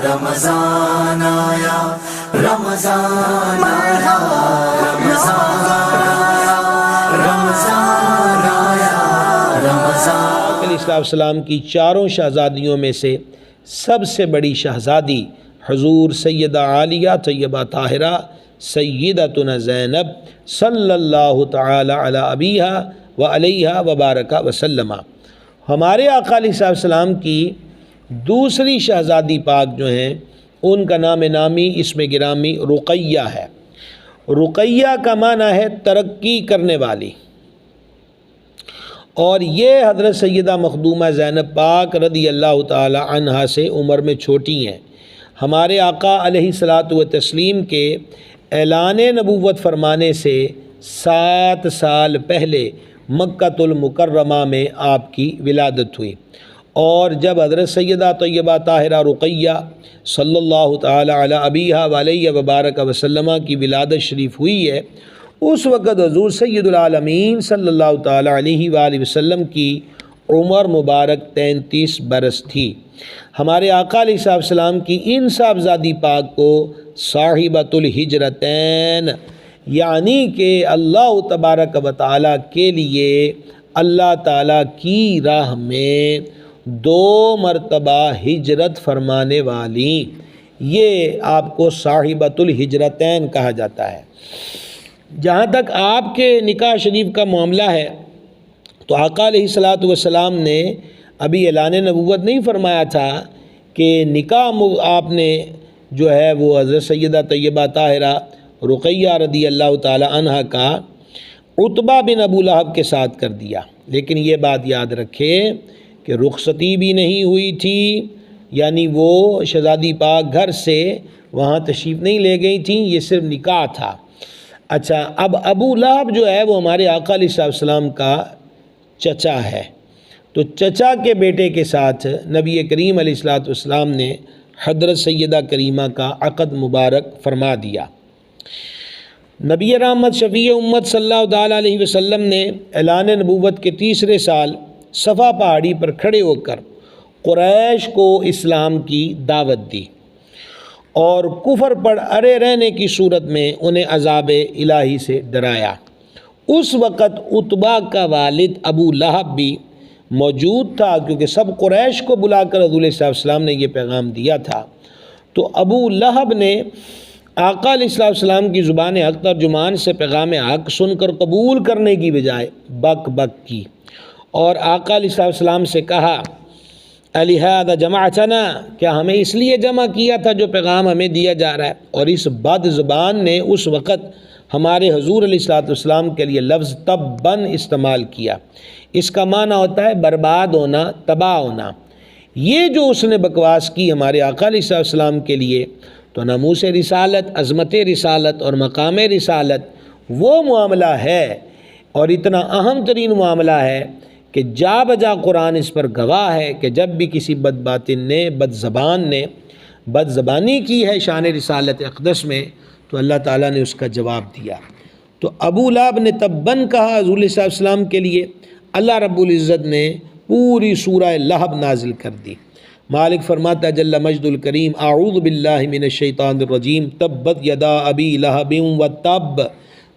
رمضان آیا رمضان آیا رمضان آیا رمضان آیا رمضان۔ علیہ السلام کی چاروں شہزادیوں میں سے سب سے بڑی شہزادی حضور سیدہ عالیہ طیبہ طاہرہ سیدتنا زینب صلی اللہ تعالی علی ابیہا و علیہا وبارک وسلم۔ ہمارے آقا علیہ السلام کی دوسری شہزادی پاک جو ہیں ان کا نام نامی اسم گرامی رقیہ ہے۔ رقیہ کا معنی ہے ترقی کرنے والی، اور یہ حضرت سیدہ مخدومہ زینب پاک رضی اللہ تعالی عنہا سے عمر میں چھوٹی ہیں۔ ہمارے آقا علیہ الصلاۃ والتسلیم کے اعلان نبوت فرمانے سے 7 سال پہلے مکۃ المکرمہ میں آپ کی ولادت ہوئی، اور جب حضرت سیدہ طیبہ طاہرہ رقیہ صلی اللہ تعالی علی ابیہا و علیہ وبارک وسلم کی ولادت شریف ہوئی ہے، اس وقت حضور سید العالمین صلی اللہ تعالی علیہ وآلہ وسلم کی عمر مبارک 33 برس تھی۔ ہمارے آقا علیہ السلام کی ان صاحبزادی پاک کو صاحبۃ الہجرتین، یعنی کہ اللہ تبارک و تعالیٰ کے لیے اللہ تعالیٰ کی راہ میں 2 مرتبہ ہجرت فرمانے والی، یہ آپ کو صاحبۃ الہجرتین کہا جاتا ہے۔ جہاں تک آپ کے نکاح شریف کا معاملہ ہے تو آقا علیہ الصلاۃ والسلام نے ابھی اعلان نبوت نہیں فرمایا تھا کہ نکاح آپ نے جو ہے وہ حضرت سیدہ طیبہ طاہرہ رقیہ رضی اللہ تعالی عنہ کا عتبہ بن ابو لہب کے ساتھ کر دیا، لیکن یہ بات یاد رکھے کہ رخصتی بھی نہیں ہوئی تھی، یعنی وہ شہزادی پاک گھر سے وہاں تشریف نہیں لے گئی تھیں، یہ صرف نکاح تھا۔ اچھا، اب ابو لہب جو ہے وہ ہمارے آقا علیہ السلام کا چچا ہے، تو چچا کے بیٹے کے ساتھ نبی کریم علیہ السلام نے حضرت سیدہ کریمہ کا عقد مبارک فرما دیا۔ نبی رحمت شفیع امت صلی اللہ تعالیٰ علیہ وسلم نے اعلان نبوت کے 3 سال صفا پہاڑی پر کھڑے ہو کر قریش کو اسلام کی دعوت دی، اور کفر پر اڑے رہنے کی صورت میں انہیں عذاب الہی سے ڈرایا۔ اس وقت عتبہ کا والد ابو لہب بھی موجود تھا، کیونکہ سب قریش کو بلا کر حضور صلی اللہ علیہ وسلم نے یہ پیغام دیا تھا۔ تو ابو لہب نے آقا علیہ السلام کی زبان حق ترجمان سے پیغام حق سن کر قبول کرنے کی بجائے بک بک کی، اور آقا علیہ السلام سے کہا الہذا جمعتنا، کیا ہمیں اس لیے جمع کیا تھا جو پیغام ہمیں دیا جا رہا ہے؟ اور اس بد زبان نے اس وقت ہمارے حضور علیہ السلام کے لیے لفظ تباً استعمال کیا۔ اس کا معنی ہوتا ہے برباد ہونا، تباہ ہونا۔ یہ جو اس نے بکواس کی ہمارے آقا علیہ السلام کے لیے، تو ناموس رسالت، عظمت رسالت اور مقام رسالت وہ معاملہ ہے، اور اتنا اہم ترین معاملہ ہے کہ جا بجا قرآن اس پر گواہ ہے کہ جب بھی کسی بد باطن نے، بد زبان نے بد زبانی کی ہے شان رسالت اقدس میں، تو اللہ تعالیٰ نے اس کا جواب دیا۔ تو ابو لہب نے تباً کہا حضور صلی اللہ علیہ وسلم کے لیے، اللہ رب العزت نے پوری سورہ لہب نازل کر دی۔ مالک فرماتا ہے جل مجد الکریم، اعوذ باللہ من الشیطان الرجیم، تبت یدا ابی لہب و تب،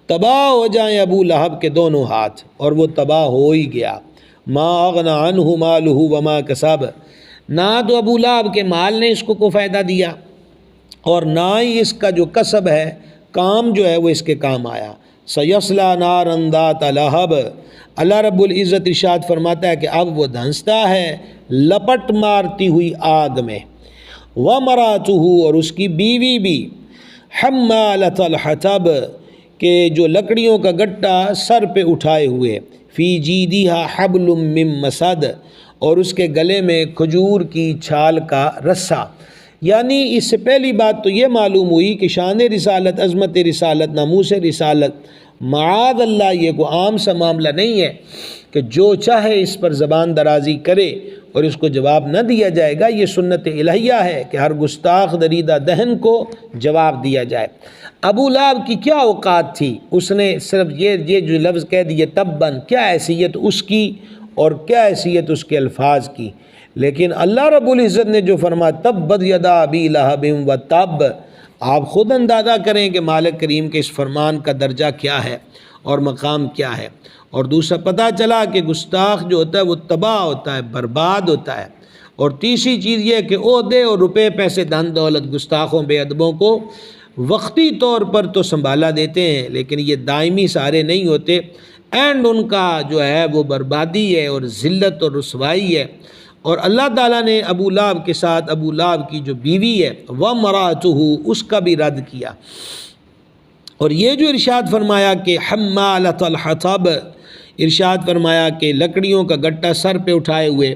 تباہ ہو جائیں ابو لہب کے دونوں ہاتھ، اور وہ تباہ ہو ہی گیا۔ ما اغنى عنہ مالہ وما کسب، نہ تو ابو لہب کے مال نے اس کو فائدہ دیا، اور نہ ہی اس کا جو کسب ہے، کام جو ہے وہ اس کے کام آیا۔ سیصلی نارا ذات لہب، اللہ رب العزت ارشاد فرماتا ہے کہ اب وہ دھنستا ہے لپٹ مارتی ہوئی آگ میں۔ وامرأتہ، اور اس کی بیوی بھی، حمالۃ الحطب، کہ جو لکڑیوں کا گٹا سر پہ اٹھائے ہوئے، فی جیدہا حبل من مسد، اور اس کے گلے میں کھجور کی چھال کا رسہ۔ یعنی اس سے پہلی بات تو یہ معلوم ہوئی کہ شان رسالت، عظمت رسالت، ناموس رسالت معاذ اللہ یہ کوئی عام سا معاملہ نہیں ہے کہ جو چاہے اس پر زبان درازی کرے اور اس کو جواب نہ دیا جائے گا۔ یہ سنت الہیہ ہے کہ ہر گستاخ دریدہ دہن کو جواب دیا جائے۔ ابو لہب کی کیا اوقات تھی؟ اس نے صرف یہ جو لفظ کہہ دیے تباً، کیا حیثیت اس کی اور کیا حیثیت اس کے الفاظ کی؟ لیکن اللہ رب العزت نے جو فرمایا تبت یدا ابی لہب و تب، آپ خود اندازہ کریں کہ مالک کریم کے اس فرمان کا درجہ کیا ہے اور مقام کیا ہے۔ اور دوسرا پتہ چلا کہ گستاخ جو ہوتا ہے وہ تباہ ہوتا ہے، برباد ہوتا ہے۔ اور تیسری چیز یہ کہ عہدے اور روپے پیسے دھن دولت گستاخوں بے ادبوں کو وقتی طور پر تو سنبھالا دیتے ہیں، لیکن یہ دائمی سارے نہیں ہوتے، اینڈ ان کا جو ہے وہ بربادی ہے اور ذلت اور رسوائی ہے۔ اور اللہ تعالیٰ نے ابو لہب کے ساتھ ابو لہب کی جو بیوی ہے وَامْرَأَتُهُ، اس کا بھی رد کیا۔ اور یہ جو ارشاد فرمایا کہ حمالۃ الحطب، ارشاد فرمایا کہ لکڑیوں کا گٹا سر پہ اٹھائے ہوئے،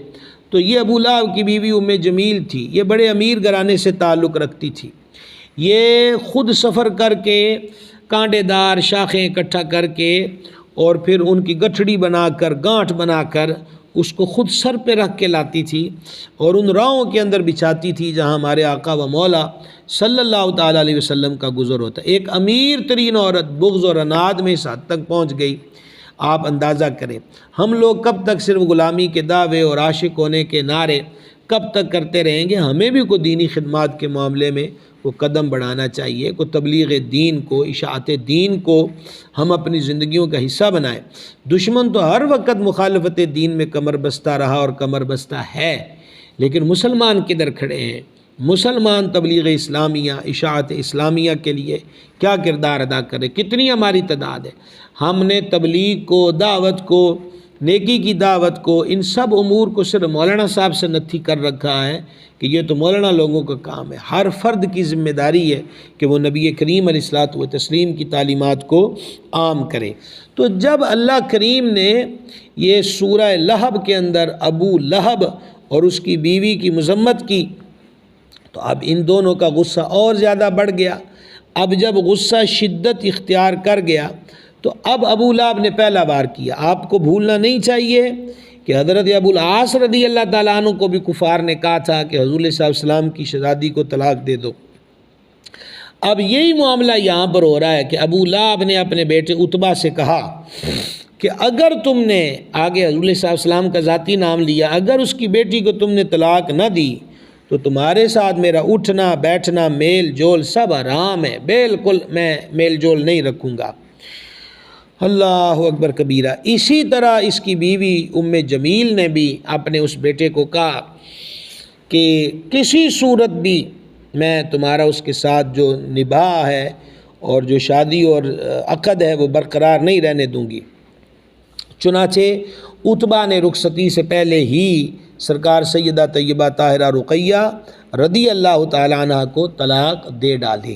تو یہ ابو لہب کی بیوی ام جمیل تھی، یہ بڑے امیر گھرانے سے تعلق رکھتی تھی۔ یہ خود سفر کر کے کانٹے دار شاخیں اکٹھا کر کے اور پھر ان کی گٹھڑی بنا کر گانٹھ بنا کر اس کو خود سر پہ رکھ کے لاتی تھی اور ان راہوں کے اندر بچھاتی تھی جہاں ہمارے آقا و مولا صلی اللہ تعالیٰ علیہ وسلم کا گزر ہوتا ہے۔ ایک امیر ترین عورت بغض اور اناد میں اس حد تک پہنچ گئی، آپ اندازہ کریں۔ ہم لوگ کب تک صرف غلامی کے دعوے اور عاشق ہونے کے نعرے کب تک کرتے رہیں گے؟ ہمیں بھی کوئی دینی خدمات کے معاملے میں وہ قدم بڑھانا چاہیے، کوئی تبلیغ دین کو، اشاعت دین کو ہم اپنی زندگیوں کا حصہ بنائیں۔ دشمن تو ہر وقت مخالفت دین میں کمر بستہ رہا اور کمر بستہ ہے، لیکن مسلمان کدھر کھڑے ہیں؟ مسلمان تبلیغ اسلامیہ، اشاعت اسلامیہ کے لیے کیا کردار ادا کرے؟ کتنی ہماری تعداد ہے؟ ہم نے تبلیغ کو، دعوت کو، نیکی کی دعوت کو، ان سب امور کو صرف مولانا صاحب سے نتھی کر رکھا ہے کہ یہ تو مولانا لوگوں کا کام ہے۔ ہر فرد کی ذمہ داری ہے کہ وہ نبی کریم علیہ الصلوۃ والتسلیم کی تعلیمات کو عام کرے۔ تو جب اللہ کریم نے یہ سورہ لہب کے اندر ابو لہب اور اس کی بیوی کی مذمت کی تو اب ان دونوں کا غصہ اور زیادہ بڑھ گیا۔ اب جب غصہ شدت اختیار کر گیا تو اب ابو لہب نے پہلا بار کیا۔ آپ کو بھولنا نہیں چاہیے کہ حضرت ابو العاص رضی اللہ تعالیٰ عنہ کو بھی کفار نے کہا تھا کہ حضور صلی اللہ علیہ وسلم کی شہزادی کو طلاق دے دو۔ اب یہی معاملہ یہاں پر ہو رہا ہے کہ ابو لہب نے اپنے بیٹے عتبہ سے کہا کہ اگر تم نے آگے حضور صلی اللہ علیہ وسلم کا ذاتی نام لیا، اگر اس کی بیٹی کو تم نے طلاق نہ دی تو تمہارے ساتھ میرا اٹھنا بیٹھنا میل جول سب حرام ہے، بالکل میں میل جول نہیں رکھوں گا۔ اللہ اکبر کبیرہ۔ اسی طرح اس کی بیوی ام جمیل نے بھی اپنے اس بیٹے کو کہا کہ کسی صورت بھی میں تمہارا اس کے ساتھ جو نباہ ہے اور جو شادی اور عقد ہے وہ برقرار نہیں رہنے دوں گی۔ چنانچہ عتبہ نے رخصتی سے پہلے ہی سرکار سیدہ طیبہ طاہرہ رقیہ رضی اللہ تعالیٰ عنہ کو طلاق دے ڈالی۔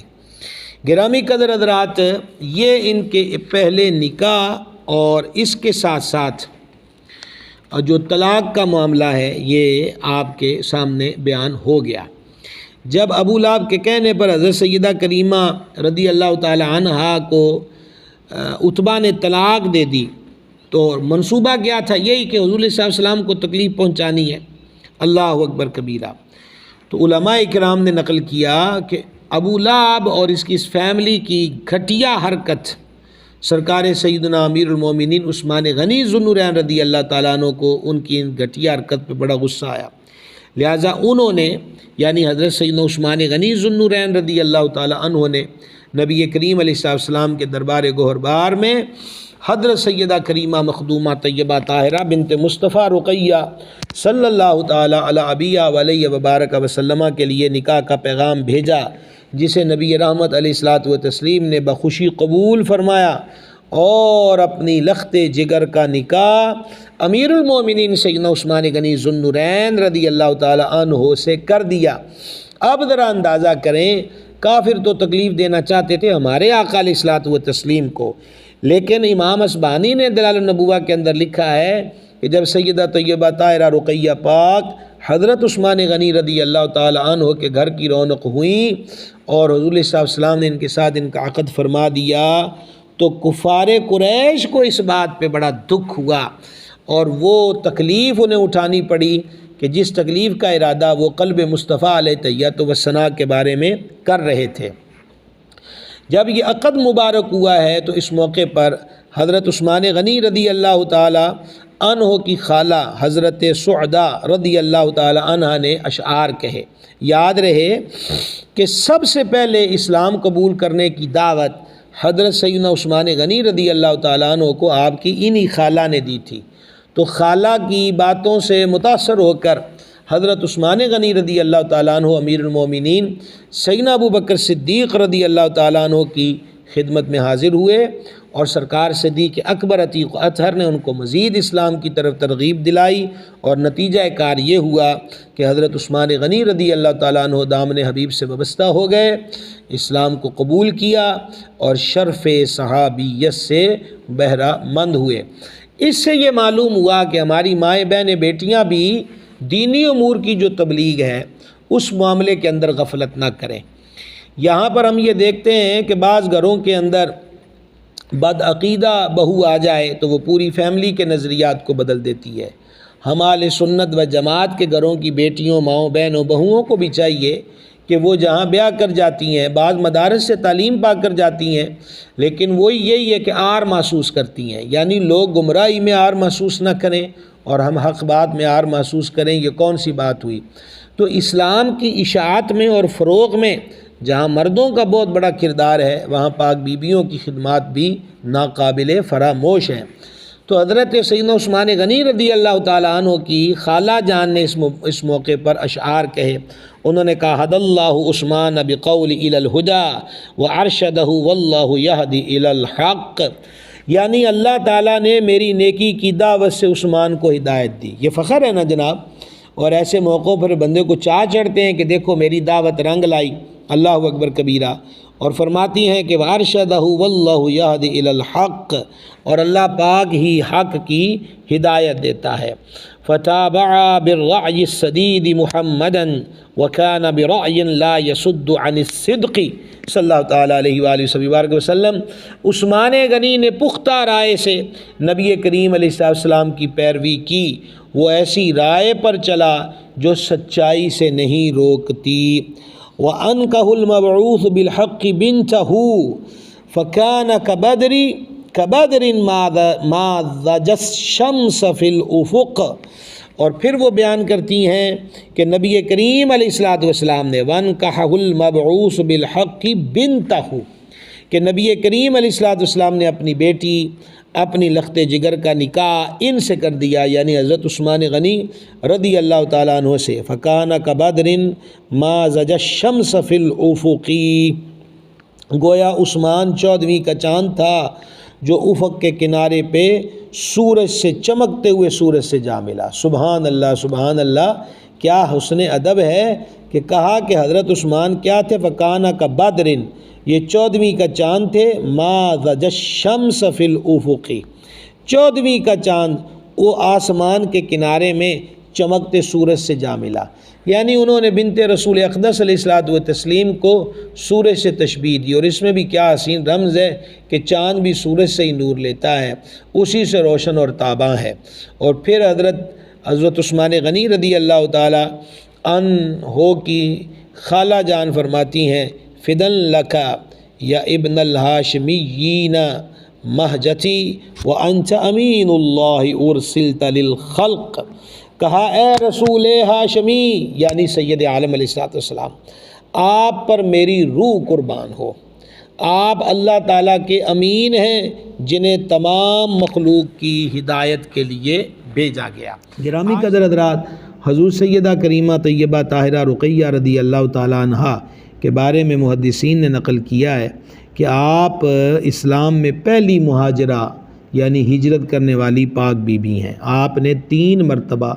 گرامی قدر حضرات، یہ ان کے پہلے نکاح اور اس کے ساتھ ساتھ جو طلاق کا معاملہ ہے یہ آپ کے سامنے بیان ہو گیا۔ جب ابو لہب کے کہنے پر حضرت سیدہ کریمہ رضی اللہ تعالی عنہا کو عتبہ نے طلاق دے دی تو منصوبہ کیا تھا؟ یہی کہ حضور صلی اللہ علیہ وسلم کو تکلیف پہنچانی ہے۔ اللہ اکبر کبیرہ۔ تو علماء کرام نے نقل کیا کہ ابو لہب اور اس کی اس فیملی کی گھٹیا حرکت سرکار سیدنا امیر المومنین عثمان غنی ذو النورین رضی اللہ تعالیٰ عنہ کو ان کی ان گھٹیا حرکت پہ بڑا غصہ آیا، لہٰذا انہوں نے یعنی حضرت سیدنا عثمان غنی ذو النورین رضی اللہ تعالیٰ عنہ نے نبی کریم علیہ السلام کے دربار گوہربار میں حضرت سیدہ کریمہ مخدومہ طیبہ طاہرہ بنت مصطفیٰ رقیہ صلی اللہ تعالیٰ علی ابیہ وعلیہ وبارک وسلم کے لیے نکاح کا پیغام بھیجا، جسے نبی رحمت علیہ الصلوۃ والتسلیم نے بخوشی قبول فرمایا اور اپنی لخت جگر کا نکاح امیر المومنین سیدنا عثمان غنی ذو النورین رضی اللہ تعالیٰ عنہ سے کر دیا۔ اب ذرا اندازہ کریں، کافر تو تکلیف دینا چاہتے تھے ہمارے آقا علیہ الصلوۃ والتسلیم کو، لیکن امام اصبہانی نے دلائل النبوہ کے اندر لکھا ہے کہ جب سیدہ طیبہ طاہرہ رقیہ پاک حضرت عثمان غنی رضی اللہ تعالی عنہ کے گھر کی رونق ہوئی اور حضور صلی اللہ علیہ وسلم نے ان کے ساتھ ان کا عقد فرما دیا تو کفار قریش کو اس بات پہ بڑا دکھ ہوا اور وہ تکلیف انہیں اٹھانی پڑی کہ جس تکلیف کا ارادہ وہ قلب مصطفیٰ علیہ تحیۃ و ثناء کے بارے میں کر رہے تھے۔ جب یہ عقد مبارک ہوا ہے تو اس موقع پر حضرت عثمان غنی رضی اللہ تعالی عنہ کی خالہ حضرت سعدہ رضی اللہ تعالی عنہ نے اشعار کہے۔ یاد رہے کہ سب سے پہلے اسلام قبول کرنے کی دعوت حضرت سیدنا عثمان غنی رضی اللہ تعالیٰ عنہ کو آپ کی انہی خالہ نے دی تھی۔ تو خالہ کی باتوں سے متاثر ہو کر حضرت عثمان غنی رضی اللہ تعالیٰ عنہ امیر المومنین سیدنا ابو بکر صدیق رضی اللہ تعالیٰ عنہ کی خدمت میں حاضر ہوئے، اور سرکار صدیق اکبر عتیق اطہر نے ان کو مزید اسلام کی طرف ترغیب دلائی، اور نتیجہ کار یہ ہوا کہ حضرت عثمان غنی رضی اللہ تعالیٰ عنہ دامن حبیب سے وابستہ ہو گئے، اسلام کو قبول کیا اور شرف صحابیت سے بہرہ مند ہوئے۔ اس سے یہ معلوم ہوا کہ ہماری مائیں بہنیں بیٹیاں بھی دینی امور کی جو تبلیغ ہے اس معاملے کے اندر غفلت نہ کریں۔ یہاں پر ہم یہ دیکھتے ہیں کہ بعض گھروں کے اندر بدعقیدہ بہو آ جائے تو وہ پوری فیملی کے نظریات کو بدل دیتی ہے۔ ہم اہل سنت و جماعت کے گھروں کی بیٹیوں، ماؤں، بہنوں، بہوؤں کو بھی چاہیے کہ وہ جہاں بیاہ کر جاتی ہیں، بعض مدارس سے تعلیم پا کر جاتی ہیں، لیکن وہی یہی ہے کہ آر محسوس کرتی ہیں، یعنی لوگ گمراہی میں آر محسوس نہ کریں اور ہم حق بات میں آر محسوس کریں، یہ کون سی بات ہوئی؟ تو اسلام کی اشاعت میں اور فروغ میں جہاں مردوں کا بہت بڑا کردار ہے، وہاں پاک بیبیوں کی خدمات بھی ناقابل فراموش ہیں۔ تو حضرت سیدنا عثمان غنی رضی اللہ تعالیٰ عنہ کی خالہ جان نے اس موقع پر اشعار کہے۔ انہوں نے کہا حد اللہ عثمان بقول الی الہدی وارشدہ واللہ یہدی الی الحق، یعنی اللہ تعالیٰ نے میری نیکی کی دعوت سے عثمان کو ہدایت دی۔ یہ فخر ہے نا جناب، اور ایسے موقعوں پر بندے کو چاہ چڑھتے ہیں کہ دیکھو میری دعوت رنگ لائی، اللہ اکبر کبیرہ۔ اور فرماتی ہیں کہ وارشدہ واللہ یہدی الی الحق، اور اللہ پاک ہی حق کی ہدایت دیتا ہے۔ فتابع بالرعی السدید محمدا وکان برعی لا یصد عن الصدق، صلی اللہ تعالیٰ علیہ وآلہ وسلم۔ عثمان غنی نے پختہ رائے سے نبی کریم علیہ السلام کی پیروی کی، وہ ایسی رائے پر چلا جو سچائی سے نہیں روکتی۔ وَأَنْكَهُ الْمَبْعُوثُ بِالْحَقِّ بِنْتَهُ فَكَانَ كَبَدْرٍ مَا ضَجَ الشَّمْسَ فِي الْأُفُقِ، اور پھر وہ بیان کرتی ہیں کہ نبی کریم علیہ السلام نے وَأَنْكَحَهُ الْمَبْعُوثُ بِالْحَقِّ بِنْتَهُ، کہ نبی کریم علیہ السلام نے اپنی بیٹی، اپنی لخت جگر کا نکاح ان سے کر دیا، یعنی حضرت عثمان غنی رضی اللہ تعالیٰ عنہ سے۔ فَكَانَ كَبَدْرٍ مَا ضَجَ الشَّمْسَ فِي الْأُفُقِ، گویا عثمان 14ویں کا چاند تھا جو افق کے کنارے پہ سورج سے چمکتے ہوئے سورج سے جا ملا۔ سبحان اللہ، سبحان اللہ، کیا حسن ادب ہے کہ کہا کہ حضرت عثمان کیا تھے؟ فَكَانَ كَبَدْرٍ، یہ 14ویں کا چاند تھے، ما ضَجَ الشَّمْسَ فِي الْأُفُقِ، 14ویں کا چاند وہ آسمان کے کنارے میں چمکتے سورج سے جا ملا، یعنی انہوں نے بنت رسول اقدس علیہ الصلوۃ والتسلیم کو سورج سے تشبیہ دی۔ اور اس میں بھی کیا حسین رمز ہے کہ چاند بھی سورج سے ہی نور لیتا ہے، اسی سے روشن اور تاباں ہے۔ اور پھر حضرت عثمان غنی رضی اللہ تعالی عنہ کی خالہ جان فرماتی ہیں فدن لکا یا ابن الہاشمیین مہجتی وانت امین اللہ ارسلت للخلق، کہا اے رسول ہاشمی یعنی سید عالم علیہ السلام، آپ پر میری روح قربان ہو، آپ اللہ تعالیٰ کے امین ہیں جنہیں تمام مخلوق کی ہدایت کے لیے بھیجا گیا۔ گرامی قدر حضرات، حضور سیدہ کریمہ طیبہ طاہرہ رقیہ رضی اللہ تعالیٰ عنہا کے بارے میں محدثین نے نقل کیا ہے کہ آپ اسلام میں پہلی مہاجرہ یعنی ہجرت کرنے والی پاک بی بی ہیں۔ آپ نے 3 مرتبہ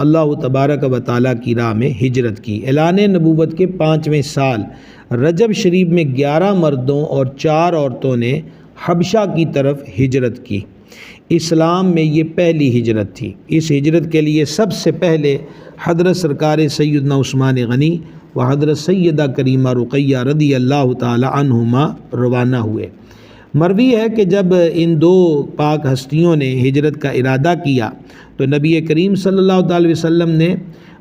اللہ تبارک و تعالیٰ کی راہ میں ہجرت کی۔ اعلان نبوت کے 5ویں سال رجب شریف میں 11 مردوں اور 4 عورتوں نے حبشہ کی طرف ہجرت کی۔ اسلام میں یہ پہلی ہجرت تھی۔ اس ہجرت کے لیے سب سے پہلے حضرت سرکار سیدنا عثمان غنی و حضرت سیدہ کریمہ رقیہ رضی اللہ تعالی عنہما روانہ ہوئے۔ مروی ہے کہ جب ان 2 پاک ہستیوں نے ہجرت کا ارادہ کیا تو نبی کریم صلی اللہ علیہ وسلم نے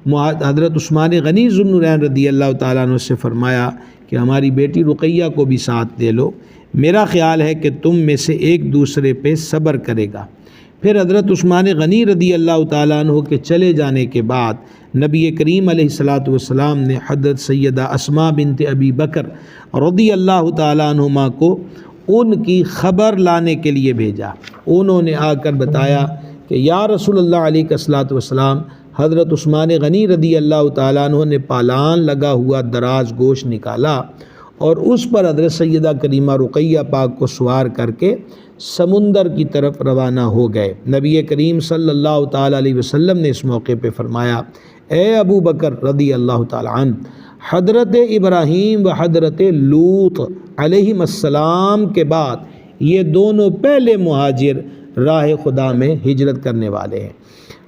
حضرت عثمان غنی ذو النورین رضی اللہ تعالیٰ عنہ سے فرمایا کہ ہماری بیٹی رقیہ کو بھی ساتھ لے لو، میرا خیال ہے کہ تم میں سے ایک دوسرے پہ صبر کرے گا۔ پھر حضرت عثمان غنی رضی اللہ تعالیٰ عنہ کے چلے جانے کے بعد نبی کریم علیہ السلام نے حضرت سیدہ اسماء بنت ابی بکر رضی اللہ تعالیٰ عنہما کو ان کی خبر لانے کے لیے بھیجا۔ انہوں نے آ کر بتایا کہ یا رسول اللہ علیہ السلام، حضرت عثمان غنی رضی اللہ تعالیٰ عنہ نے پالان لگا ہوا دراز گوشت نکالا اور اس پر حضرت سیدہ کریمہ رقیہ پاک کو سوار کر کے سمندر کی طرف روانہ ہو گئے۔ نبی کریم صلی اللہ تعالیٰ علیہ وسلم نے اس موقع پہ فرمایا، اے ابو بکر رضی اللہ تعالیٰ عنہ، حضرت ابراہیم و حضرت لوط علیہ السلام کے بعد یہ دونوں پہلے مہاجر راہ خدا میں ہجرت کرنے والے ہیں۔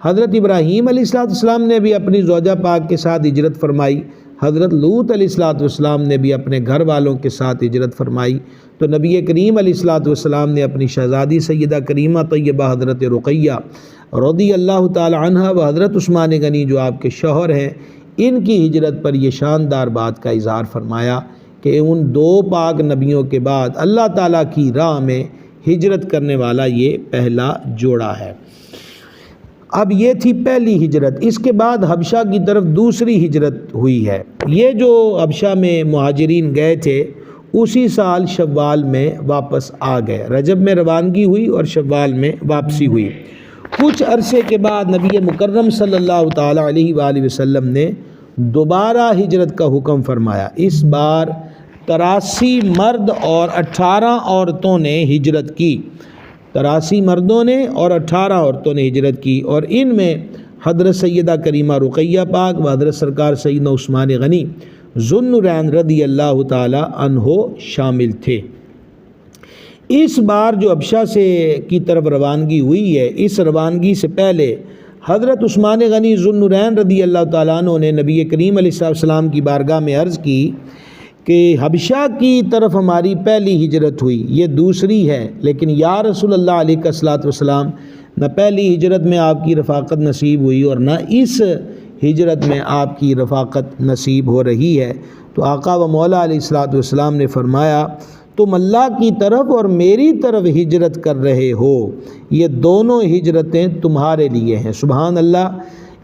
حضرت ابراہیم علیہ السلام نے بھی اپنی زوجہ پاک کے ساتھ ہجرت فرمائی، حضرت لوط علیہ السلام نے بھی اپنے گھر والوں کے ساتھ ہجرت فرمائی، تو نبی کریم علیہ السلام نے اپنی شہزادی سیدہ کریمہ طیبہ حضرت رقیہ رضی اللہ تعالی عنہ و حضرت عثمان غنی جو آپ کے شوہر ہیں، ان کی ہجرت پر یہ شاندار بات کا اظہار فرمایا کہ ان دو پاک نبیوں کے بعد اللہ تعالیٰ کی راہ میں ہجرت کرنے والا یہ پہلا جوڑا ہے۔ اب یہ تھی پہلی ہجرت، اس کے بعد حبشہ کی طرف دوسری ہجرت ہوئی ہے۔ یہ جو حبشہ میں مہاجرین گئے تھے اسی سال شوال میں واپس آ گئے، رجب میں روانگی ہوئی اور شوال میں واپسی ہوئی۔ کچھ عرصے کے بعد نبی مکرم صلی اللہ تعالیٰ علیہ وآلہ وسلم نے دوبارہ ہجرت کا حکم فرمایا۔ اس بار 83 مرد اور 18 عورتوں نے ہجرت کی، 83 مردوں نے اور 18 عورتوں نے ہجرت کی، اور ان میں حضرت سیدہ کریمہ رقیہ پاک و حضرت سرکار سیدنا عثمان غنی ذو النورین رضی اللہ تعالی عنہ شامل تھے۔ اس بار جو حبشہ سے کی طرف روانگی ہوئی ہے، اس روانگی سے پہلے حضرت عثمان غنی ذو النورین رضی اللہ تعالیٰ عنہ نے نبی کریم علیہ السلام کی بارگاہ میں عرض کی کہ حبشہ کی طرف ہماری پہلی ہجرت ہوئی، یہ دوسری ہے، لیکن یا رسول اللہ علیہ السلام، نہ پہلی ہجرت میں آپ کی رفاقت نصیب ہوئی اور نہ اس ہجرت میں آپ کی رفاقت نصیب ہو رہی ہے۔ تو آقا و مولا علیہ السلام نے فرمایا، تم اللہ کی طرف اور میری طرف ہجرت کر رہے ہو، یہ دونوں ہجرتیں تمہارے لیے ہیں۔ سبحان اللہ۔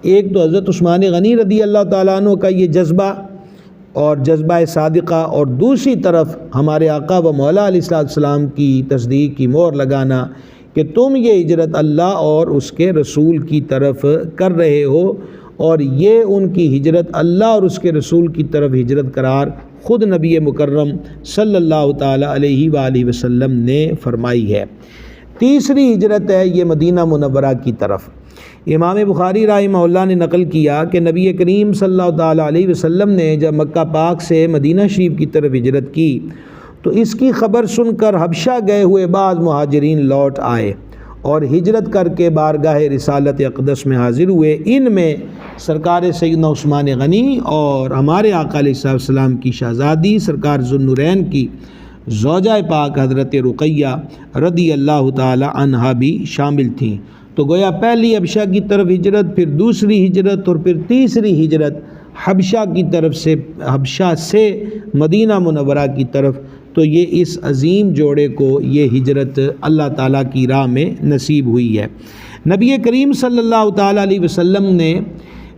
ایک تو حضرت عثمان غنی رضی اللہ تعالیٰ عنہ کا یہ جذبہ اور جذبہ صادقہ، اور دوسری طرف ہمارے آقا و مولا علیہ السلام کی تصدیق کی مہر لگانا کہ تم یہ ہجرت اللہ اور اس کے رسول کی طرف کر رہے ہو، اور یہ ان کی ہجرت اللہ اور اس کے رسول کی طرف ہجرت قرار خود نبی مکرم صلی اللہ تعالیٰ علیہ وآلہ وسلم نے فرمائی ہے۔ تیسری ہجرت ہے یہ مدینہ منورہ کی طرف۔ امام بخاری رحمہ اللہ نے نقل کیا کہ نبی کریم صلی اللہ تعالیٰ علیہ وسلم نے جب مکہ پاک سے مدینہ شریف کی طرف ہجرت کی تو اس کی خبر سن کر حبشہ گئے ہوئے بعض مہاجرین لوٹ آئے اور ہجرت کر کے بارگاہ رسالت اقدس میں حاضر ہوئے۔ ان میں سرکار سیدنا عثمان غنی اور ہمارے آقا علیہ السلام کی شہزادی سرکار ذو النورین کی زوجہ پاک حضرت رقیہ رضی اللہ تعالی عنہا بھی شامل تھیں۔ تو گویا پہلی حبشہ کی طرف ہجرت، پھر دوسری ہجرت، اور پھر تیسری ہجرت حبشہ کی طرف سے، حبشہ سے مدینہ منورہ کی طرف۔ تو یہ اس عظیم جوڑے کو یہ ہجرت اللہ تعالیٰ کی راہ میں نصیب ہوئی ہے۔ نبی کریم صلی اللہ تعالیٰ علیہ وسلم نے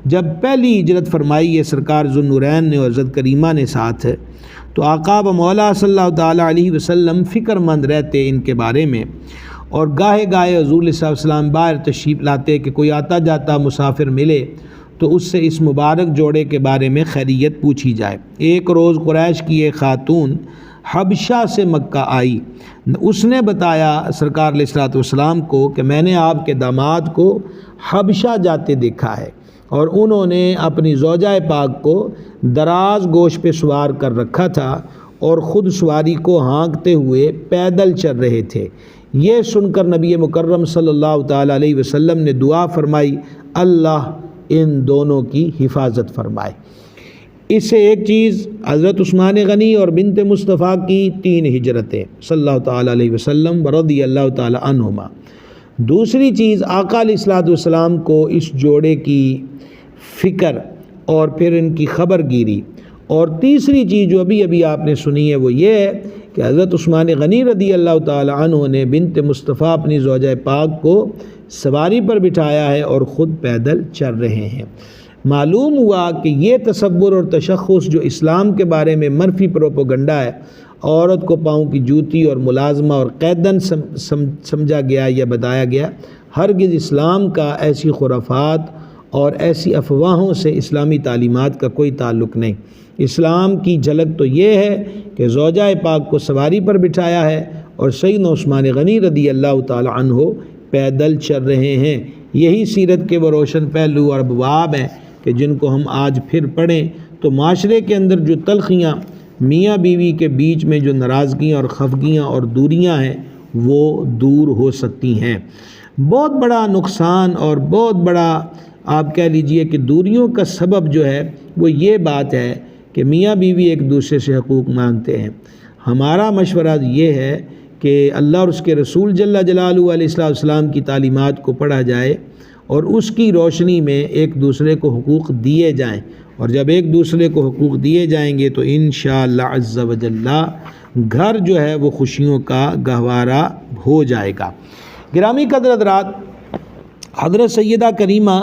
جب پہلی ہجرت فرمائی ہے سرکار ذو النورین نے اور حضرت کریمہ نے ساتھ، تو آقا و مولا صلی اللہ تعالیٰ علیہ وسلم فکر مند رہتے ان کے بارے میں، اور گاہے گاہے حضور علیہ السلام باہر تشریف لاتے کہ کوئی آتا جاتا مسافر ملے تو اس سے اس مبارک جوڑے کے بارے میں خیریت پوچھی جائے۔ ایک روز قریش کی ایک خاتون حبشہ سے مکہ آئی، اس نے بتایا سرکار علیہ السلام کو کہ میں نے آپ کے داماد کو حبشہ جاتے دیکھا ہے، اور انہوں نے اپنی زوجہ پاک کو دراز گوشت پہ سوار کر رکھا تھا اور خود سواری کو ہانکتے ہوئے پیدل چل رہے تھے۔ یہ سن کر نبی مکرم صلی اللہ تعالیٰ علیہ وسلم نے دعا فرمائی، اللہ ان دونوں کی حفاظت فرمائے۔ اس سے ایک چیز حضرت عثمان غنی اور بنت مصطفیٰ کی 3 ہجرتیں صلی اللہ تعالیٰ علیہ وسلم ورضی اللہ تعالیٰ عنہما۔ دوسری چیز آقا علیہ السلام کو اس جوڑے کی فکر اور پھر ان کی خبر گیری۔ اور تیسری چیز جو ابھی آپ نے سنی ہے وہ یہ ہے کہ حضرت عثمان غنی رضی اللہ تعالی عنہ نے بنت مصطفیٰ اپنی زوجہ پاک کو سواری پر بٹھایا ہے اور خود پیدل چل رہے ہیں۔ معلوم ہوا کہ یہ تصور اور تشخص جو اسلام کے بارے میں منفی پروپیگنڈا ہے، عورت کو پاؤں کی جوتی اور ملازمہ اور قیدن سمجھا گیا یا بتایا گیا، ہرگز اسلام کا ایسی خرافات اور ایسی افواہوں سے اسلامی تعلیمات کا کوئی تعلق نہیں۔ اسلام کی جھلک تو یہ ہے کہ زوجہ پاک کو سواری پر بٹھایا ہے اور سیدنا عثمان غنی رضی اللہ تعالی عنہ پیدل چل رہے ہیں۔ یہی سیرت کے وہ روشن پہلو اور ابواب ہیں کہ جن کو ہم آج پھر پڑھیں تو معاشرے کے اندر جو تلخیاں، میاں بیوی کے بیچ میں جو ناراضگیاں اور خفگیاں اور دوریاں ہیں وہ دور ہو سکتی ہیں۔ بہت بڑا نقصان اور بہت بڑا آپ کہہ لیجئے کہ دوریوں کا سبب جو ہے وہ یہ بات ہے کہ میاں بیوی ایک دوسرے سے حقوق مانگتے ہیں۔ ہمارا مشورہ یہ ہے کہ اللہ اور اس کے رسول جل جلالہ علیہ السلام کی تعلیمات کو پڑھا جائے اور اس کی روشنی میں ایک دوسرے کو حقوق دیے جائیں، اور جب ایک دوسرے کو حقوق دیے جائیں گے تو انشاءاللہ عز و جل گھر جو ہے وہ خوشیوں کا گہوارہ ہو جائے گا۔ گرامی قدر حضرات، حضرت سیدہ کریمہ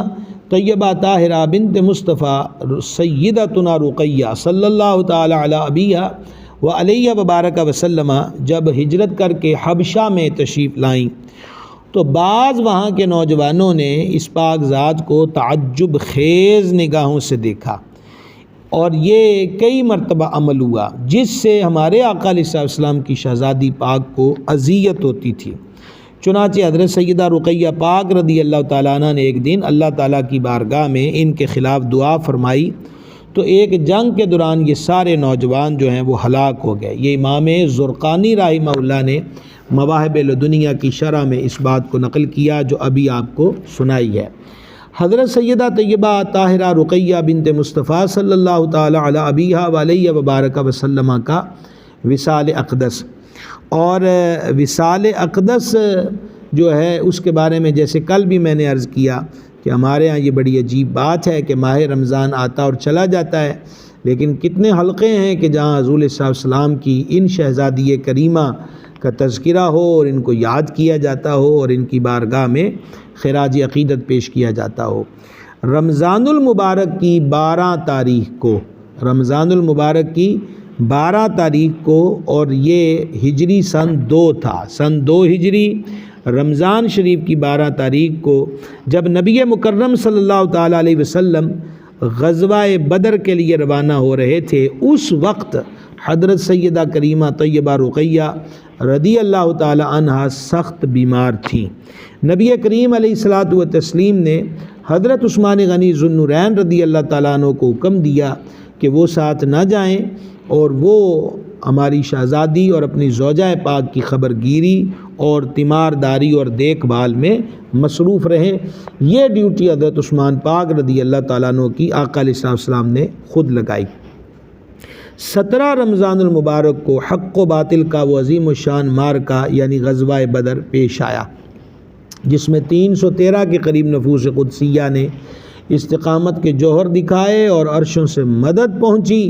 طیبہ طاہرہ بنت مصطفیٰ سیدتنا رقیہ صلی اللہ تعالی علی ابیہا و علیہ وبارک وسلم جب ہجرت کر کے حبشہ میں تشریف لائیں تو بعض وہاں کے نوجوانوں نے اس پاک ذات کو تعجب خیز نگاہوں سے دیکھا، اور یہ کئی مرتبہ عمل ہوا جس سے ہمارے آقا علیہ السلام کی شہزادی پاک کو اذیت ہوتی تھی۔ چنانچہ حضرت سیدہ رقیہ پاک رضی اللہ تعالیٰ عنہ نے ایک دن اللہ تعالیٰ کی بارگاہ میں ان کے خلاف دعا فرمائی تو ایک جنگ کے دوران یہ سارے نوجوان جو ہیں وہ ہلاک ہو گئے۔ یہ امام زرقانی رحمہ اللہ نے مواہب لدنیہ کی شرح میں اس بات کو نقل کیا جو ابھی آپ کو سنائی ہے۔ حضرت سیدہ طیبہ طاہرہ رقیہ بنت مصطفیٰ صلی اللہ تعالی علی ابیہا و علیہ وبارک وسلم کا وصال اقدس، اور وصال اقدس جو ہے اس کے بارے میں جیسے کل بھی میں نے عرض کیا کہ ہمارے ہاں یہ بڑی عجیب بات ہے کہ ماہ رمضان آتا اور چلا جاتا ہے، لیکن کتنے حلقے ہیں کہ جہاں حضور صلی اللہ علیہ وسلم کی ان شہزادی کریمہ کا تذکرہ ہو اور ان کو یاد کیا جاتا ہو اور ان کی بارگاہ میں خراج عقیدت پیش کیا جاتا ہو۔ رمضان المبارک کی 12 تاریخ کو، رمضان المبارک کی 12 تاریخ کو، اور یہ ہجری سن 2 تھا، سن 2 ہجری، رمضان شریف کی 12 تاریخ کو جب نبی مکرم صلی اللہ تعالیٰ علیہ وسلم غزوہ بدر کے لیے روانہ ہو رہے تھے، اس وقت حضرت سیدہ کریمہ طیبہ رقیہ رضی اللہ تعالی عنہا سخت بیمار تھیں۔ نبی کریم علیہ الصلاۃ والتسلیم نے حضرت عثمان غنی ذو النورین رضی اللہ تعالیٰ عنہ کو حکم دیا کہ وہ ساتھ نہ جائیں اور وہ ہماری شہزادی اور اپنی زوجہ پاک کی خبر گیری اور تیمارداری اور دیکھ بھال میں مصروف رہیں۔ یہ ڈیوٹی حضرت عثمان پاک رضی اللہ تعالیٰ عنہ کی آقا علیہ السلام نے خود لگائی۔ 17 رمضان المبارک کو حق و باطل کا وہ عظیم الشان معرکہ یعنی غزوہ بدر پیش آیا، جس میں 313 کے قریب نفوس قدسیہ نے استقامت کے جوہر دکھائے اور عرشوں سے مدد پہنچی،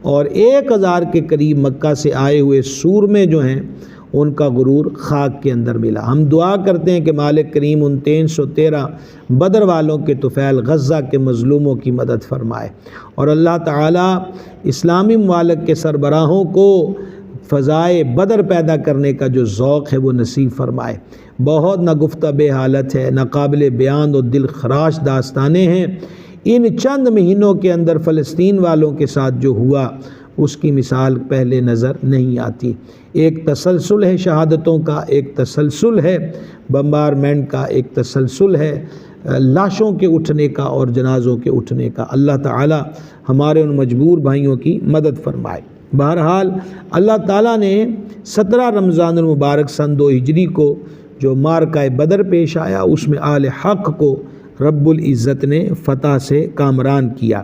اور 1000 کے قریب مکہ سے آئے ہوئے سورمے جو ہیں ان کا غرور خاک کے اندر ملا۔ ہم دعا کرتے ہیں کہ مالک کریم ان 313 بدر والوں کے طفیل غزہ کے مظلوموں کی مدد فرمائے، اور اللہ تعالیٰ اسلامی ممالک کے سربراہوں کو فضائے بدر پیدا کرنے کا جو ذوق ہے وہ نصیب فرمائے۔ بہت ناگفتہ بے حالت ہے، ناقابل بیان اور دل خراش داستانیں ہیں۔ ان چند مہینوں کے اندر فلسطین والوں کے ساتھ جو ہوا اس کی مثال پہلے نظر نہیں آتی۔ ایک تسلسل ہے شہادتوں کا، ایک تسلسل ہے بمبارمنٹ کا، ایک تسلسل ہے لاشوں کے اٹھنے کا اور جنازوں کے اٹھنے کا۔ اللہ تعالی ہمارے ان مجبور بھائیوں کی مدد فرمائے۔ بہرحال اللہ تعالیٰ نے 17 رمضان المبارک سن 2 ہجری کو جو معرکہ بدر پیش آیا اس میں آل حق کو رب العزت نے فتح سے کامران کیا۔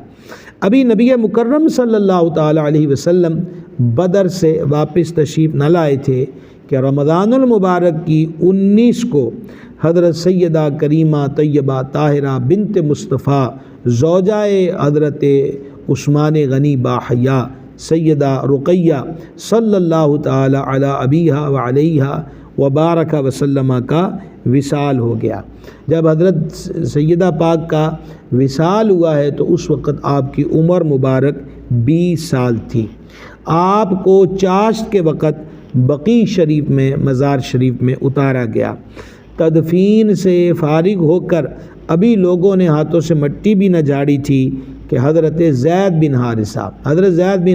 ابھی نبی مکرم صلی اللہ تعالیٰ علیہ وسلم بدر سے واپس تشریف نہ لائے تھے کہ رمضان المبارک کی 19 کو حضرت سیدہ کریمہ طیبہ طاہرہ بنت مصطفیٰ زوجہ حضرت عثمان غنی باحیا سیدہ رقیہ صلی اللہ تعالی علی ابیہا و علیہا وبارک وسلم کا وصال ہو گیا۔ جب حضرت سیدہ پاک کا وصال ہوا ہے تو اس وقت آپ کی عمر مبارک 20 سال تھی۔ آپ کو چاشت کے وقت بقیع شریف میں مزار شریف میں اتارا گیا۔ تدفین سے فارغ ہو کر ابھی لوگوں نے ہاتھوں سے مٹی بھی نہ جھاڑی تھی کہ حضرت زید بن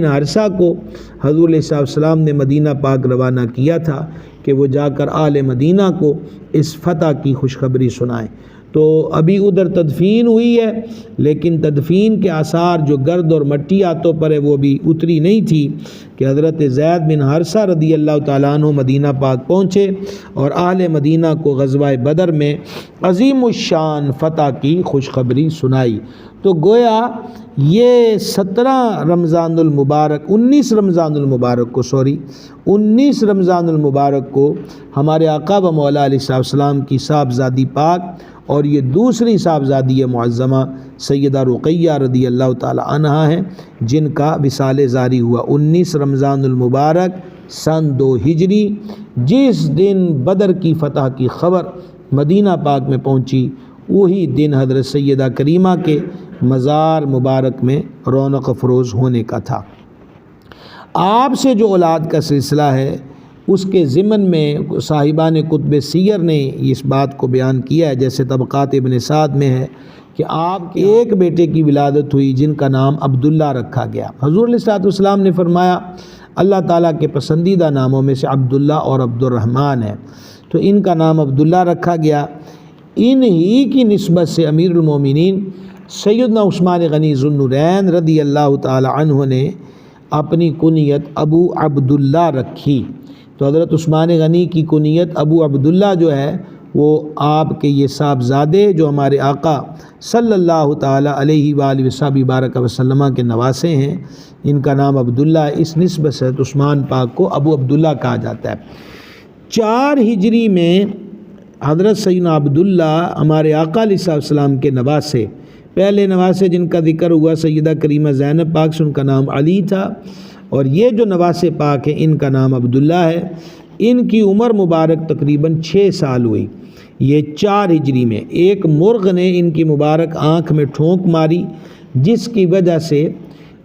حارثہ کو حضور علیہ السلام نے مدینہ پاک روانہ کیا تھا کہ وہ جا کر اہل مدینہ کو اس فتح کی خوشخبری سنائیں۔ تو ابھی ادھر تدفین ہوئی ہے، لیکن تدفین کے آثار جو گرد اور مٹی ہاتھوں پر ہے وہ بھی اتری نہیں تھی کہ حضرت زید بن حارثہ رضی اللہ تعالیٰ عنہ مدینہ پاک پہنچے اور اہل مدینہ کو غزوہ بدر میں عظیم الشان فتح کی خوشخبری سنائی۔ تو گویا یہ 19 رمضان المبارک کو ہمارے آقا و مولا علیہ السلام کی صاحبزادی پاک اور یہ دوسری صاحبزادی معظمہ سیدہ رقیہ رضی اللہ تعالی عنہا ہیں جن کا وصال زاری ہوا 19 رمضان المبارک سن 2 ہجری، جس دن بدر کی فتح کی خبر مدینہ پاک میں پہنچی وہی دن حضرت سیدہ کریمہ کے مزار مبارک میں رونق افروز ہونے کا تھا۔ آپ سے جو اولاد کا سلسلہ ہے اس کے ضمن میں صاحبان کتب سیر نے اس بات کو بیان کیا ہے، جیسے طبقات ابن سعد میں ہے کہ آپ کے ایک بیٹے کی ولادت ہوئی جن کا نام عبداللہ رکھا گیا۔ حضور علیہ السلام نے فرمایا اللہ تعالیٰ کے پسندیدہ ناموں میں سے عبداللہ اور عبد الرحمن ہے، تو ان کا نام عبداللہ رکھا گیا۔ ان ہی کی نسبت سے امیر المومنین سیدنا عثمان غنی ذو النورین رضی اللہ تعالی عنہ نے اپنی کنیت ابو عبداللہ رکھی۔ تو حضرت عثمان غنی کی کنیت ابو عبداللہ جو ہے وہ آپ کے یہ صاحبزادے جو ہمارے آقا صلی اللہ تعالی علیہ وآلہ وسلم وسلم کے نواسے ہیں، ان کا نام عبداللہ، اس نسبت سے عثمان پاک کو ابو عبداللہ کہا جاتا ہے۔ 4 ہجری میں حضرت سیدنا عبداللہ ہمارے آقا علیہ السلام کے نواسے، پہلے نواسے جن کا ذکر ہوا سیدہ کریمہ زینب پاک سے ان کا نام علی تھا، اور یہ جو نواسے پاک ہیں ان کا نام عبداللہ ہے۔ ان کی عمر مبارک تقریباً 6 سال ہوئی، یہ 4 ہجری میں۔ ایک مرغ نے ان کی مبارک آنکھ میں ٹھونک ماری جس کی وجہ سے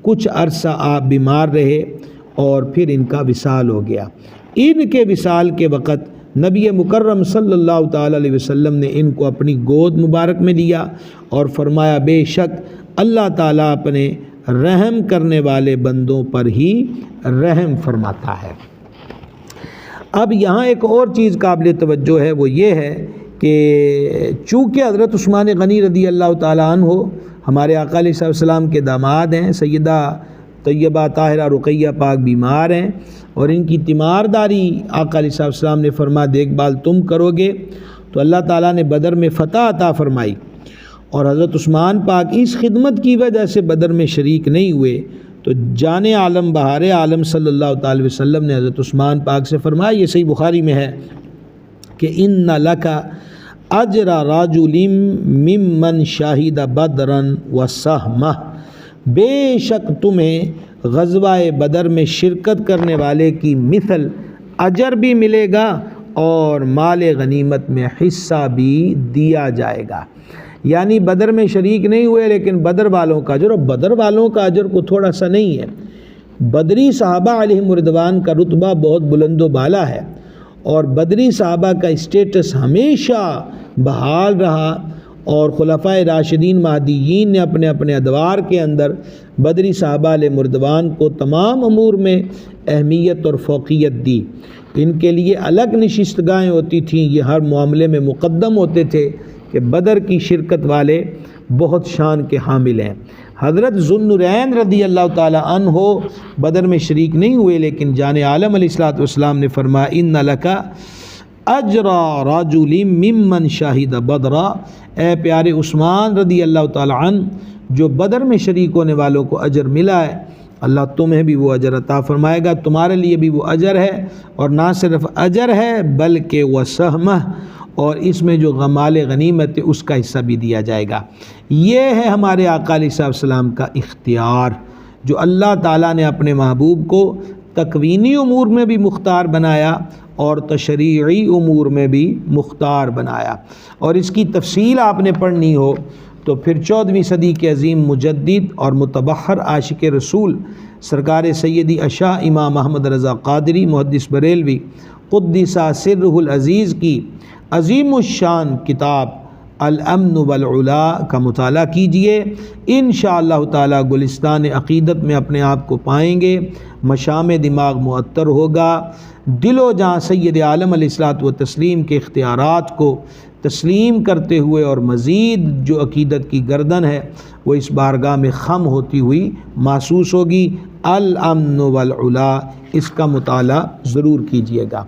کچھ عرصہ آپ بیمار رہے اور پھر ان کا وصال ہو گیا۔ ان کے وصال کے وقت نبی مکرم صلی اللہ تعالی علیہ وسلم نے ان کو اپنی گود مبارک میں لیا اور فرمایا بے شک اللہ تعالیٰ اپنے رحم کرنے والے بندوں پر ہی رحم فرماتا ہے۔ اب یہاں ایک اور چیز قابل توجہ ہے، وہ یہ ہے کہ چونکہ حضرت عثمان غنی رضی اللہ تعالیٰ عنہ ہمارے آقا علیہ السلام کے داماد ہیں، سیدہ طیبہ طاہرہ رقیہ پاک بیمار ہیں اور ان کی تیمارداری آقا علیہ السلام نے فرما دیکھ بھال تم کرو گے، تو اللہ تعالیٰ نے بدر میں فتح عطا فرمائی اور حضرت عثمان پاک اس خدمت کی وجہ سے بدر میں شریک نہیں ہوئے۔ تو جان عالم بہار عالم صلی اللہ تعالی وسلم نے حضرت عثمان پاک سے فرمایا، یہ صحیح بخاری میں ہے کہ ان لک اجر رجل ممن شاہد بدرا وسہمہ، بے شک تمہیں غزوہ بدر میں شرکت کرنے والے کی مثل اجر بھی ملے گا اور مال غنیمت میں حصہ بھی دیا جائے گا۔ یعنی بدر میں شریک نہیں ہوئے لیکن بدر والوں کا اجر، اور بدر والوں کا اجر کو تھوڑا سا نہیں ہے، بدری صحابہ علیہم رضوان کا رتبہ بہت بلند و بالا ہے اور بدری صحابہ کا اسٹیٹس ہمیشہ بحال رہا، اور خلفائے راشدین مہدیین نے اپنے اپنے ادوار کے اندر بدری صحابہ علیہم رضوان کو تمام امور میں اہمیت اور فوقیت دی۔ ان کے لیے الگ نشستگاہیں ہوتی تھیں، یہ ہر معاملے میں مقدم ہوتے تھے کہ بدر کی شرکت والے بہت شان کے حامل ہیں۔ حضرت ذو النورین رضی اللہ تعالی عنہ بدر میں شریک نہیں ہوئے لیکن جان عالم علیہ السلام نے فرمایا ان لک اجر رجل ممن شاہد بدرا، اے پیارے عثمان رضی اللہ تعالی عنہ جو بدر میں شریک ہونے والوں کو اجر ملا ہے، اللہ تمہیں بھی وہ اجر عطا فرمائے گا، تمہارے لیے بھی وہ اجر ہے، اور نہ صرف اجر ہے بلکہ وسہمہ، اور اس میں جو غمال غنیمت ہے اس کا حصہ بھی دیا جائے گا۔ یہ ہے ہمارے آقا علیہ السلام کا اختیار جو اللہ تعالیٰ نے اپنے محبوب کو تکوینی امور میں بھی مختار بنایا اور تشریعی امور میں بھی مختار بنایا۔ اور اس کی تفصیل آپ نے پڑھنی ہو تو پھر 14ویں صدی کے عظیم مجدد اور متبحر عاشق رسول سرکار سیدی اشاہ امام احمد رضا قادری محدث بریلوی قدس سرہ العزیز کی عظیم الشان کتاب الامن والعلا کا مطالعہ کیجئے، انشاءاللہ تعالی گلستان عقیدت میں اپنے آپ کو پائیں گے، مشام دماغ معطر ہوگا، دل و جاں سید عالم علیہ الصلوۃ والتسلیم کے اختیارات کو تسلیم کرتے ہوئے اور مزید جو عقیدت کی گردن ہے وہ اس بارگاہ میں خم ہوتی ہوئی محسوس ہوگی۔ الامن والعلا اس کا مطالعہ ضرور کیجئے گا۔